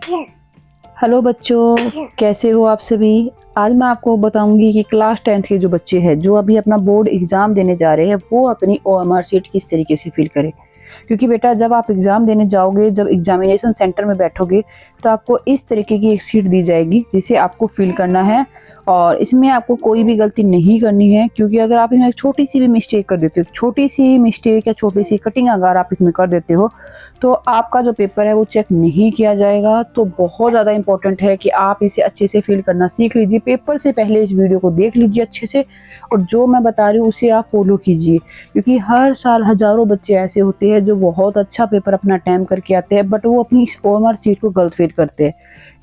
Hello बच्चों, कैसे हो आप सभी। आज मैं आपको बताऊंगी कि क्लास 10th के जो बच्चे हैं जो अभी अपना बोर्ड एग्ज़ाम देने जा रहे हैं वो अपनी ओएमआर शीट किस तरीके से फिल करें। क्योंकि बेटा जब आप एग्ज़ाम देने जाओगे, जब एग्जामिनेशन सेंटर में बैठोगे तो आपको इस तरीके की एक शीट दी जाएगी जिसे आपको फिल करना है। और इसमें आपको कोई भी गलती नहीं करनी है, क्योंकि अगर आप इसमें एक छोटी सी भी मिस्टेक कर देते हो, छोटी सी मिस्टेक या छोटी सी कटिंग अगर आप इसमें कर देते हो तो आपका जो पेपर है वो चेक नहीं किया जाएगा। तो बहुत ज़्यादा इंपॉर्टेंट है कि आप इसे अच्छे से फिल करना सीख लीजिए। पेपर से पहले इस वीडियो को देख लीजिए अच्छे से, और जो मैं बता रही हूँ उसे आप फॉलो कीजिए, क्योंकि हर साल हज़ारों बच्चे ऐसे होते हैं जो बहुत अच्छा पेपर अपना अटैम्प्ट करके आते हैं, बट वो अपनी ओएमआर शीट को गलत फिल करते हैं,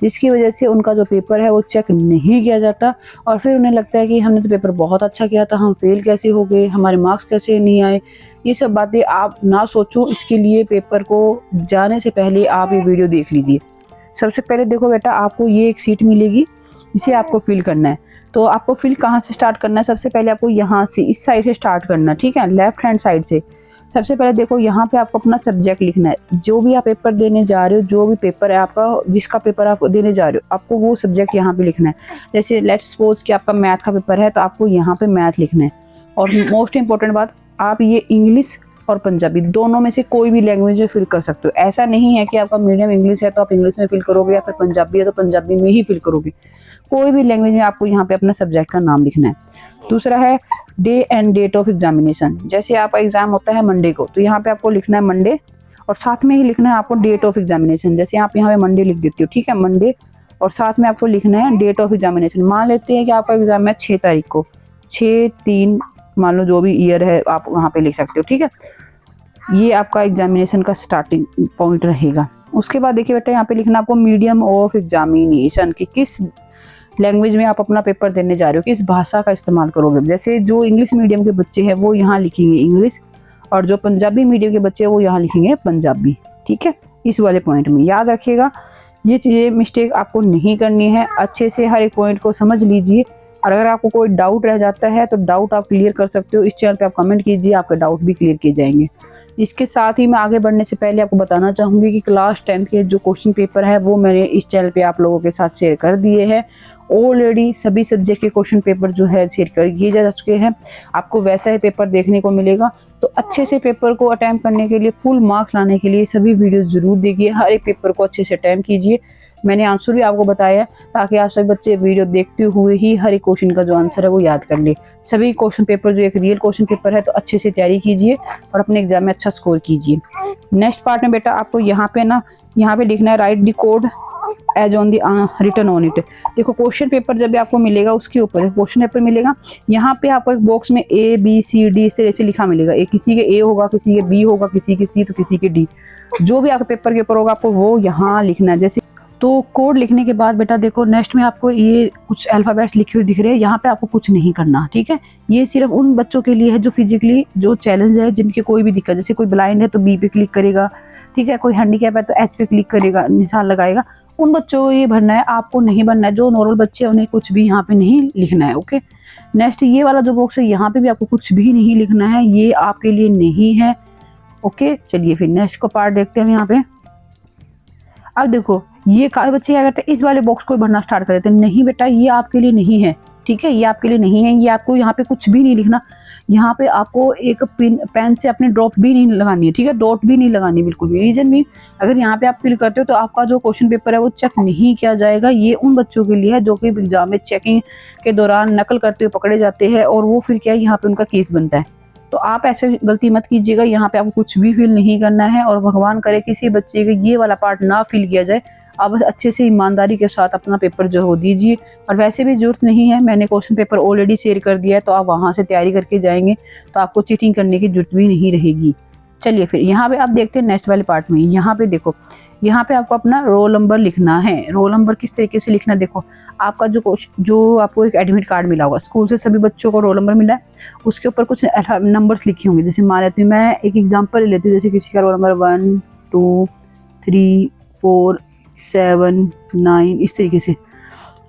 जिसकी वजह से उनका जो पेपर है वो चेक नहीं किया जाता। और फिर उन्हें लगता है कि हमने तो पेपर बहुत अच्छा किया था, हम फेल कैसे हो गए, हमारे मार्क्स कैसे नहीं आए। ये सब बातें आप ना सोचो, इसके लिए पेपर को जाने से पहले आप ये वीडियो देख लीजिए। सबसे पहले देखो बेटा, आपको ये एक सीट मिलेगी, इसे आपको फिल करना है। तो आपको फिल कहाँ से स्टार्ट करना है? सबसे पहले आपको यहाँ से, इस साइड से स्टार्ट करना है, ठीक है, लेफ्ट हैंड साइड से। सबसे पहले देखो यहाँ पे आपको अपना सब्जेक्ट लिखना है, जो भी आप पेपर देने जा रहे हो, जो भी पेपर है आपका, जिसका पेपर आप देने जा रहे हो, आपको वो सब्जेक्ट यहाँ पे लिखना है। जैसे लेट्स सपोज कि आपका मैथ का पेपर है तो आपको यहाँ पे मैथ लिखना है। और मोस्ट इंपॉर्टेंट बात, आप ये इंग्लिश और पंजाबी दोनों में से कोई भी लैंग्वेज में फिल कर सकते हो। ऐसा नहीं है कि आपका मीडियम इंग्लिश है तो आप इंग्लिश में फिल करोगे, या फिर पंजाबी है तो पंजाबी में ही फिल करोगे। कोई भी लैंग्वेज में आपको यहाँ पे अपना सब्जेक्ट का नाम लिखना है। दूसरा है day and date of examination. जैसे आपका एग्जाम होता है मंडे को, तो यहाँ पे आपको लिखना है मंडे, और साथ में ही लिखना है आपको डेट ऑफ एग्जामिनेशन। जैसे आप यहाँ पे मंडे लिख देते हो, ठीक है, मंडे, और साथ में आपको लिखना है डेट ऑफ एग्जामिनेशन। मान लेते हैं कि आपका एग्जाम है 6 तारीख को, 6/3 मान लो, जो भी ईयर है आप वहाँ पे लिख सकते हो, ठीक है। ये आपका एग्जामिनेशन का स्टार्टिंग पॉइंट रहेगा। उसके बाद देखिए बेटा, यहाँ पे लिखना आपको मीडियम ऑफ एग्जामिनेशन, कि किस लैंग्वेज में आप अपना पेपर देने जा रहे हो, किस भाषा का इस्तेमाल करोगे। जैसे जो इंग्लिश मीडियम के बच्चे हैं वो यहाँ लिखेंगे इंग्लिश, और जो पंजाबी मीडियम के बच्चे हैं वो यहाँ लिखेंगे पंजाबी, ठीक है। इस वाले पॉइंट में याद रखिएगा, ये चीज़ें मिस्टेक आपको नहीं करनी है। अच्छे से हर एक पॉइंट को समझ लीजिए, और अगर आपको कोई डाउट रह जाता है तो डाउट आप क्लियर कर सकते हो। इस चैनल पे आप कमेंट कीजिए, आपके डाउट भी क्लियर किए जाएंगे। इसके साथ ही मैं आगे बढ़ने से पहले आपको बताना चाहूँगी कि क्लास 10th के जो क्वेश्चन पेपर है वो मैंने इस चैनल पे आप लोगों के साथ शेयर कर दिए हैं। ऑलरेडी सभी सब्जेक्ट के क्वेश्चन पेपर जो है शेयर कर दिए जा चुके हैं। आपको वैसा ही पेपर देखने को मिलेगा। तो अच्छे से पेपर को अटैम्प्ट करने के लिए, फुल मार्क्स लाने के लिए सभी वीडियो जरूर देखिए, हर एक पेपर को अच्छे से अटैम्प्ट कीजिए। मैंने आंसर भी आपको बताया है, ताकि आप सभी बच्चे वीडियो देखते हुए ही हर एक क्वेश्चन का जो आंसर है वो याद कर ले। सभी क्वेश्चन पेपर जो एक रियल क्वेश्चन पेपर है, तो अच्छे से तैयारी कीजिए और अपने एग्जाम में अच्छा स्कोर कीजिए। नेक्स्ट पार्ट में बेटा आपको यहाँ पे ना, यहाँ पे लिखना है write the code as on the written on it. देखो क्वेश्चन पेपर जब भी आपको मिलेगा, उसके ऊपर क्वेश्चन पेपर मिलेगा, यहाँ पे आपको एक बॉक्स में ABCD इस तरह से लिखा मिलेगा। एक किसी के ए होगा, किसी के बी होगा, किसी के सी, तो किसी के डी। जो भी आपके पेपर के ऊपर होगा आपको वो यहाँ लिखना है। जैसे तो कोड लिखने के बाद बेटा देखो नेक्स्ट में आपको ये कुछ अल्फ़ाबेट्स लिखे हुए दिख रहे हैं, यहाँ पे आपको कुछ नहीं करना, ठीक है। ये सिर्फ उन बच्चों के लिए है जो फिजिकली जो चैलेंज है, जिनके कोई भी दिक्कत, जैसे कोई ब्लाइंड है तो बी पे क्लिक करेगा, ठीक है, कोई हैंडीकैप है तो H पे क्लिक करेगा, निशान लगाएगा। उन बच्चों को ये भरना है, आपको नहीं भरना है। जो नॉर्मल बच्चे हैं उन्हें कुछ भी यहाँ पे नहीं लिखना है, ओके। नेक्स्ट ये वाला जो बॉक्स है, यहाँ पे भी आपको कुछ भी नहीं लिखना है, ये आपके लिए नहीं है, ओके। चलिए फिर नेक्स्ट को पार्ट देखते हैं यहाँ पे। अब देखो ये बच्चे क्या करते हैं, इस वाले बॉक्स को भरना स्टार्ट कर देते हैं। नहीं बेटा, ये आपके लिए नहीं है, ठीक है, ये आपके लिए नहीं है। ये आपको यहाँ पे कुछ भी नहीं लिखना। यहाँ पे आपको एक पेन से अपनी ड्रॉप भी नहीं लगानी है, ठीक है, डॉट भी नहीं लगानी बिल्कुल भी। रीजन भी, अगर यहाँ पे आप फिल करते हो तो आपका जो क्वेश्चन पेपर है वो चेक नहीं किया जाएगा। ये उन बच्चों के लिए है जो कि एग्जाम में चेकिंग के दौरान नकल करते हुए पकड़े जाते हैं, और वो फिर क्या है, यहाँ पे उनका केस बनता है। तो आप ऐसे गलती मत कीजिएगा, यहाँ पे आपको कुछ भी फिल नहीं करना है। और भगवान करे किसी बच्चे का ये वाला पार्ट ना फिल किया जाए। आप बस अच्छे से ईमानदारी के साथ अपना पेपर जो हो दीजिए। और वैसे भी जरूरत नहीं है, मैंने क्वेश्चन पेपर ऑलरेडी शेयर कर दिया है, तो आप वहाँ से तैयारी करके जाएंगे तो आपको चीटिंग करने की जरूरत भी नहीं रहेगी। चलिए फिर यहाँ पे आप देखते हैं नेक्स्ट वाले पार्ट में। यहाँ पे देखो, यहाँ पे आपको अपना रोल नंबर लिखना है। रोल नंबर किस तरीके से लिखना है, देखो आपका जो आपको एक एडमिट कार्ड मिला होगा, स्कूल से सभी बच्चों को रोल नंबर मिला है, उसके ऊपर कुछ नंबर्स लिखे होंगे। जैसे मान लेती हूँ, मैं एक एग्जांपल ले लेती हूँ, जैसे किसी का रोल नंबर 1 2 3 4 7 9, इस तरीके से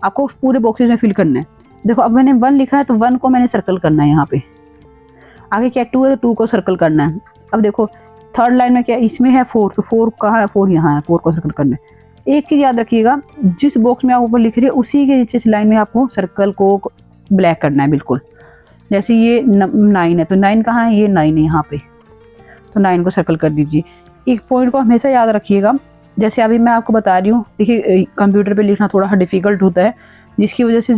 आपको पूरे बॉक्सेस में फिल करना है। देखो अब मैंने 1 लिखा है तो 1 को मैंने सर्कल करना है यहाँ पे। आगे क्या 2 है तो 2 को सर्कल करना है। अब देखो थर्ड लाइन में क्या, इसमें है 4, तो 4 कहाँ है, 4 यहाँ है, 4 को सर्कल करना है। एक चीज़ याद रखिएगा, जिस बॉक्स में आप ऊपर लिख रहे हैं उसी के नीचे से लाइन में आपको सर्कल को ब्लैक करना है बिल्कुल। जैसे ये 9 है तो 9 कहाँ है, ये 9 है यहाँ पे, तो 9 को सर्कल कर दीजिए। एक पॉइंट को हमेशा याद रखिएगा, जैसे अभी मैं आपको बता रही हूँ, देखिए कंप्यूटर पे लिखना थोड़ा डिफ़िकल्ट होता है, जिसकी वजह से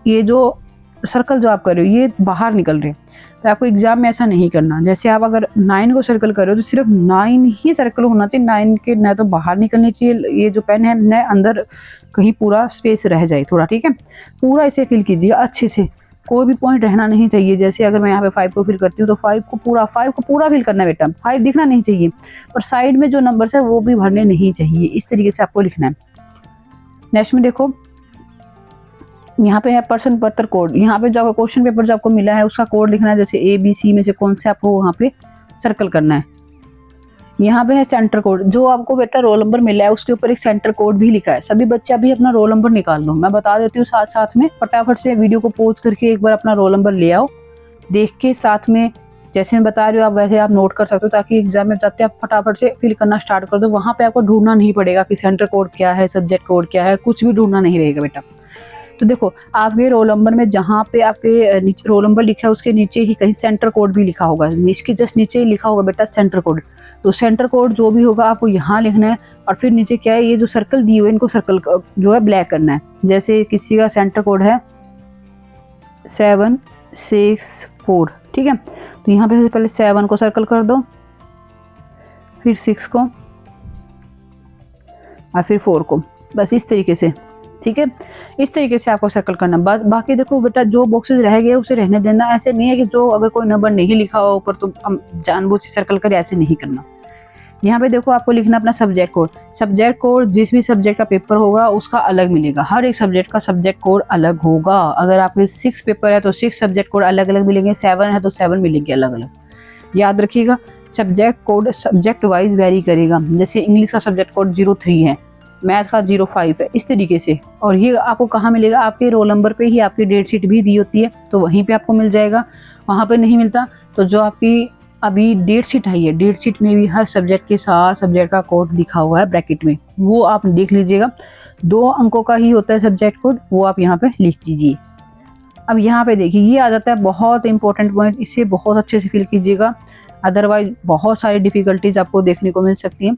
ये जो सर्कल जो आप कर रहे हो ये बाहर निकल रहे हैं, तो आपको एग्जाम में ऐसा नहीं करना। जैसे आप अगर 9 को सर्कल कर रहे हो तो सिर्फ 9 ही सर्कल होना चाहिए, 9 के न तो बाहर निकलनी चाहिए ये जो पेन है, न अंदर कहीं पूरा स्पेस रह जाए थोड़ा, ठीक है। पूरा इसे फिल कीजिए अच्छे से, कोई भी पॉइंट रहना नहीं चाहिए। जैसे अगर मैं यहाँ पे 5 को फिल करती हूँ तो 5 को पूरा फिल करना है बेटा, 5 दिखना नहीं चाहिए, और साइड में जो नंबर्स है वो भी भरने नहीं चाहिए। इस तरीके से आपको लिखना है। नेक्स्ट में देखो, यहाँ पे है प्रश्न पत्र कोड। यहाँ पे जो आपको क्वेश्चन पेपर जो आपको मिला है उसका कोड लिखना है, जैसे ABC में से कौन से आपको वहाँ पे सर्कल करना है। यहाँ पे है सेंटर कोड, जो आपको बेटा रोल नंबर मिला है उसके ऊपर एक सेंटर कोड भी लिखा है। सभी बच्चे अभी अपना रोल नंबर निकाल लो, मैं बता देती हूँ साथ साथ में। फटाफट से वीडियो को पॉज करके एक बार अपना रोल नंबर ले आओ, देख के साथ में जैसे मैं बता रही हूँ आप वैसे आप नोट कर सकते हो, ताकि एग्जाम में जाते आप फटाफट से फिल करना स्टार्ट कर दो। वहाँ पे आपको ढूंढना नहीं पड़ेगा कि सेंटर कोड क्या है, सब्जेक्ट कोड क्या है, कुछ भी ढूंढना नहीं रहेगा बेटा। तो देखो आपके रोल नंबर में जहाँ पे आपके नीचे रोल नंबर लिखा है उसके नीचे ही कहीं सेंटर कोड भी लिखा होगा, इसके जस्ट नीचे ही लिखा होगा बेटा सेंटर कोड। तो सेंटर कोड जो भी होगा आपको यहाँ लिखना है, और फिर नीचे क्या है, ये जो सर्कल दिए हुए इनको सर्कल जो है ब्लैक करना है। जैसे किसी का सेंटर कोड है 764, ठीक है, तो यहाँ पे पहले 7 को सर्कल कर दो, फिर 6 को, और फिर 4 को, बस इस तरीके से, ठीक है। इस तरीके से आपको सर्कल करना। बाकी देखो बेटा जो बॉक्सेस रह गए उसे रहने देना। ऐसे नहीं है कि जो अगर कोई नंबर नहीं लिखा हो ऊपर तो हम जानबूझ से सर्कल करें, ऐसे नहीं करना। यहाँ पे देखो आपको लिखना अपना सब्जेक्ट कोड। सब्जेक्ट कोड जिस भी सब्जेक्ट का पेपर होगा उसका अलग मिलेगा, हर एक सब्जेक्ट का सब्जेक्ट कोड अलग होगा। अगर आपके 6 पेपर है तो 6 सब्जेक्ट कोड अलग अलग मिलेंगे, 7 है तो 7 मिलेंगे अलग अलग। याद रखिएगा subject code subject wise very करेगा। जैसे इंग्लिश का सब्जेक्ट कोड 03 है, मैथ का 05 है, इस तरीके से। और ये आपको कहाँ मिलेगा, आपके रोल नंबर पे ही आपकी डेट शीट भी दी होती है, तो वहीं पे आपको मिल जाएगा। वहाँ पे नहीं मिलता तो जो आपकी अभी डेट शीट आई है, डेट शीट में भी हर सब्जेक्ट के साथ सब्जेक्ट का कोड लिखा हुआ है ब्रैकेट में, वो आप देख लीजिएगा। 2 अंकों का ही होता है सब्जेक्ट कोड, वो आप यहाँ पे लिख दीजिए। अब यहाँ पे देखिए ये आ जाता है बहुत इंपॉर्टेंट पॉइंट, इसे बहुत अच्छे से फिल कीजिएगा, अदरवाइज बहुत सारी डिफिकल्टीज आपको देखने को मिल सकती हैं।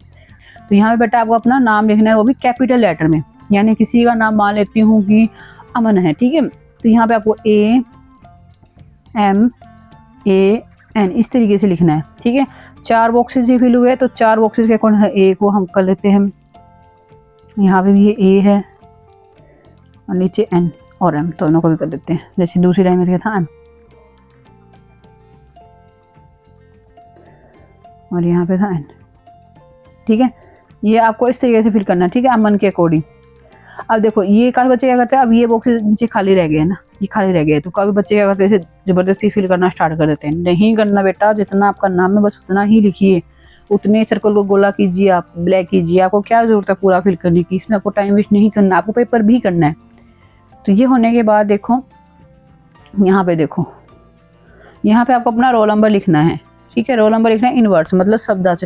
तो यहाँ पे बेटा आपको अपना नाम लिखना है, वो भी कैपिटल लेटर में। यानी किसी का नाम मान लेती हूँ कि अमन है, ठीक है, तो यहाँ पे आपको AMAN इस तरीके से लिखना है, ठीक है। 4 बॉक्सेस ही फिल हुए, तो 4 बॉक्सेस के अकॉर्डिंग A को हम कर लेते हैं, यहाँ पे भी ये A है और नीचे N और M दोनों को भी कर देते हैं। जैसे दूसरी लाइन में था M, और यहाँ पे था N, ठीक है। ये आपको इस तरीके से फिल करना है, ठीक है, अमन के अकॉर्डिंग। अब देखो ये काफ़ी बच्चे क्या करते हैं, अब ये बॉक्स नीचे खाली रह गए हैं ना, ये खाली रह गए, तो काफ़ी बच्चे क्या करते हैं ज़बरदस्ती फिल करना स्टार्ट कर देते हैं। नहीं करना बेटा, जितना आपका नाम है बस उतना ही लिखिए, उतने सर्कल को गोला कीजिए, आप ब्लैक कीजिए। आपको क्या ज़रूरत है पूरा फिल करने की, इसमें आपको टाइम वेस्ट नहीं करना, आपको पेपर भी करना है। तो ये होने के बाद देखो यहाँ पे देखो, यहाँ पे आपको अपना रोल नंबर लिखना है, ठीक है। रोल नंबर लिखना है इनवर्स, मतलब शब्दांश।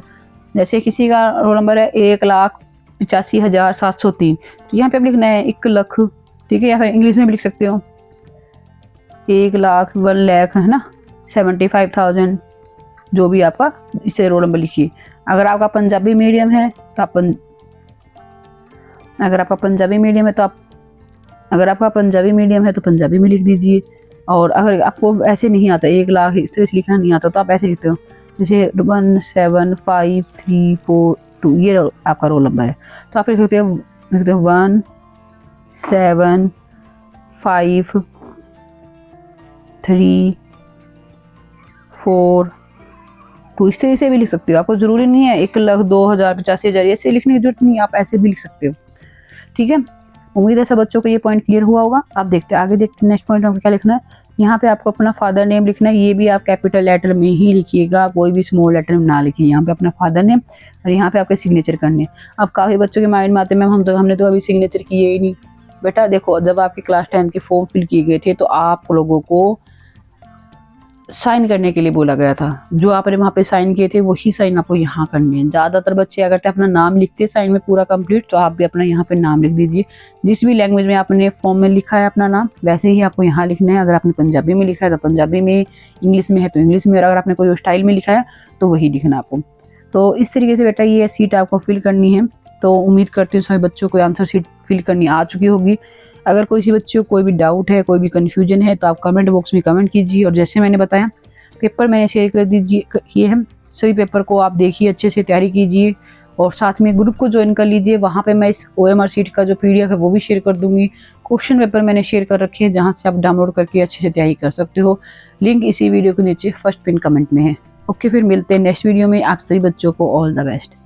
जैसे किसी का रोल नंबर है 1,85,703, तो यहाँ पे आप लिखना है 1 लाख, ठीक है, या फिर इंग्लिश में भी लिख सकते हो 1 लाख 1 लाख, है ना, 75,000, जो भी आपका, इसे रोल नंबर लिखिए। अगर आपका पंजाबी मीडियम है तो अगर आपका पंजाबी मीडियम है तो पंजाबी में लिख दीजिए। और अगर आपको ऐसे नहीं आता 1 लाख इस तरह से लिखना नहीं आता तो आप ऐसे लिखते हो, जैसे 175,342, ये आपका रोल नंबर है, तो आप लिख सकते हो 175,342, इस तरह से भी लिख सकते हो। आपको ज़रूरी नहीं है 1 लाख 2,000 85,000 ऐसे लिखने की जरूरत नहीं है, आप ऐसे भी लिख सकते हो, ठीक है। उम्मीद है सब बच्चों को ये पॉइंट क्लियर हुआ होगा। आप आगे देखते हैं नेक्स्ट पॉइंट में क्या लिखना है। यहाँ पे आपको अपना फादर नेम लिखना है, ये भी आप कैपिटल लेटर में ही लिखिएगा, कोई भी स्मॉल लेटर में ना लिखिए। यहाँ पे अपना फादर नेम और यहाँ पे आपके सिग्नेचर करने। अब काफ़ी बच्चों के माइंड में आते हैं मैम हमने तो अभी सिग्नेचर किए ही नहीं। बेटा देखो जब आपके क्लास 10 के फॉर्म फिल किए गए थे तो आप लोगों को साइन करने के लिए बोला गया था। जो आपने वहाँ पे साइन किए थे वही साइन आपको यहाँ करने हैं। ज़्यादातर बच्चे क्या करते हैं, अपना नाम लिखते हैं साइन में पूरा कंप्लीट, तो आप भी अपना यहाँ पे नाम लिख दीजिए। जिस भी लैंग्वेज में आपने फॉर्म में लिखा है अपना नाम, वैसे ही आपको यहाँ लिखना है। अगर आपने पंजाबी में लिखा है तो पंजाबी में, इंग्लिश में है तो इंग्लिश में, और अगर आपने कोई स्टाइल में लिखा है तो वही लिखना आपको। तो इस तरीके से बेटा ये सीट आपको फिल करनी है। तो उम्मीद करती हूँ सभी बच्चों को आंसर शीट फिल करनी आ चुकी होगी। अगर किसी बच्चे को कोई भी डाउट है, कोई भी कन्फ्यूजन है, तो आप कमेंट बॉक्स में कमेंट कीजिए। और जैसे मैंने बताया, पेपर मैंने शेयर कर दीजिए किए हैं, सभी पेपर को आप देखिए, अच्छे से तैयारी कीजिए और साथ में ग्रुप को ज्वाइन कर लीजिए। वहाँ पे मैं इस OMR शीट का जो PDF है वो भी शेयर कर दूंगी। क्वेश्चन पेपर मैंने शेयर कर रखे हैं, जहाँ से आप डाउनलोड करके अच्छे से तैयारी कर सकते हो। लिंक इसी वीडियो के नीचे फर्स्ट पिन कमेंट में है। ओके, फिर मिलते हैं नेक्स्ट वीडियो में। आप सभी बच्चों को ऑल द बेस्ट।